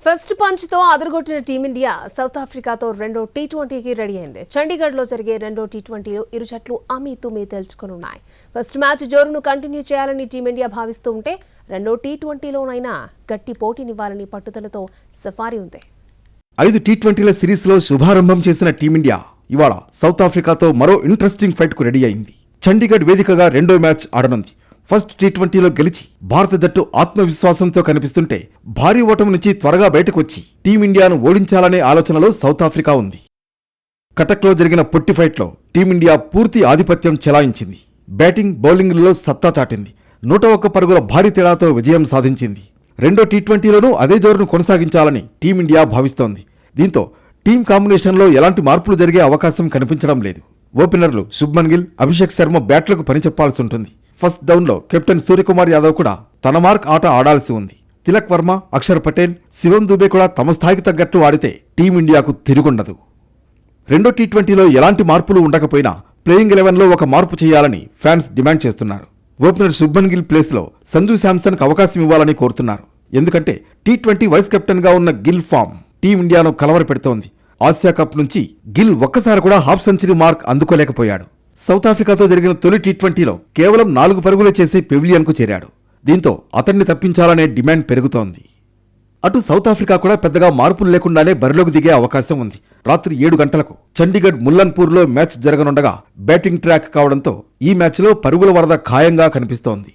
First punch తో అదరగొట్టిన team India south ఆఫ్రికాతో రెండో టీ20కి ready అయింది. చండీగఢ్లో జరిగే రెండో టీ20లో ఇరు జట్లు అమీతుమీ తేల్చుకోనున్నాయి. ఫస్ట్ మ్యాచ్ జోరును కంటిన్యూ చేయాలని టీమిండియా భావిస్తూ ఉంటే రెండో టీ20లోనైనా గట్టి పోటీనివ్వాలని పట్టుదలతో సఫారీ ఉంది. 5 టీ20ల సిరీస్లో శుభారంభం చేసిన టీమిండియా ఇవాళ సౌత్ ఆఫ్రికాతో మరో ఇంట్రెస్టింగ్ ఫైట్కు రెడీ అయింది. చండీగఢ్ వేదికగా రెండో మ్యాచ్ ఆడనుంది. ఫస్ట్ టీ20లో గెలిచి భారత జట్టు ఆత్మవిశ్వాసంతో కనిపిస్తుంటే భారీ ఓటమి నుంచి త్వరగా బయటకు వచ్చి టీమిండియాను ఓడించాలనే ఆలోచనలో సౌత్ ఆఫ్రికా ఉంది. కటక్లో జరిగిన పొట్టి ఫైట్లో టీమిండియా పూర్తి ఆధిపత్యం చెలాయించింది. బ్యాటింగ్ బౌలింగ్లలో సత్తా చాటింది. 101 పరుగుల భారీ తేడాతో విజయం సాధించింది. రెండో టీ20లోనూ అదే జోరును కొనసాగించాలని టీమిండియా భావిస్తోంది. దీంతో టీం కాంబినేషన్లో ఎలాంటి మార్పులు జరిగే అవకాశం కనిపించడం లేదు. ఓపెనర్లు శుభ్మన్ గిల్, అభిషేక్ శర్మ బ్యాట్లకు పనిచెప్పాల్సి ఉంటుంది. ఫస్ట్ డౌన్లో కెప్టెన్ సూర్యకుమార్ యాదవ్ కూడా తన మార్క్ ఆట ఆడాల్సి ఉంది. తిలక్ వర్మ, అక్షర్ పటేల్, శివం దుబే కూడా తమ స్థాయికి తగ్గట్లు ఆడితే టీమిండియాకు తిరుగుండదు. రెండో టీ20లో ఎలాంటి మార్పులు ఉండకపోయినా ప్లేయింగ్ 11లో ఒక మార్పు చేయాలని ఫ్యాన్స్ డిమాండ్ చేస్తున్నారు. ఓపెనర్ శుభ్మన్ గిల్ ప్లేస్లో సంజు శాంసన్కు అవకాశం ఇవ్వాలని కోరుతున్నారు. ఎందుకంటే టీ20 వైస్ కెప్టెన్గా ఉన్న గిల్ ఫామ్ టీమిండియాను కలవరపెడుతోంది. ఆసియా కప్ నుంచి గిల్ ఒక్కసారి కూడా హాఫ్ సెంచరీ మార్క్ అందుకోలేకపోయాడు. సౌత్ ఆఫ్రికాతో జరిగిన తొలి టీ20లో కేవలం 4 పరుగులు చేసి పెవిలియన్కు చేరాడు. దీంతో అతన్ని తప్పించాలనే డిమాండ్ పెరుగుతోంది. అటు సౌత్ ఆఫ్రికా కూడా పెద్దగా మార్పులు లేకుండానే బరిలోకి దిగే అవకాశం ఉంది. రాత్రి 7 గంటలకు చండీగఢ్ ముల్లన్పూర్లో మ్యాచ్ జరగనుండగా బ్యాటింగ్ ట్రాక్ కావడంతో ఈ మ్యాచ్లో పరుగుల వరద ఖాయంగా కనిపిస్తోంది.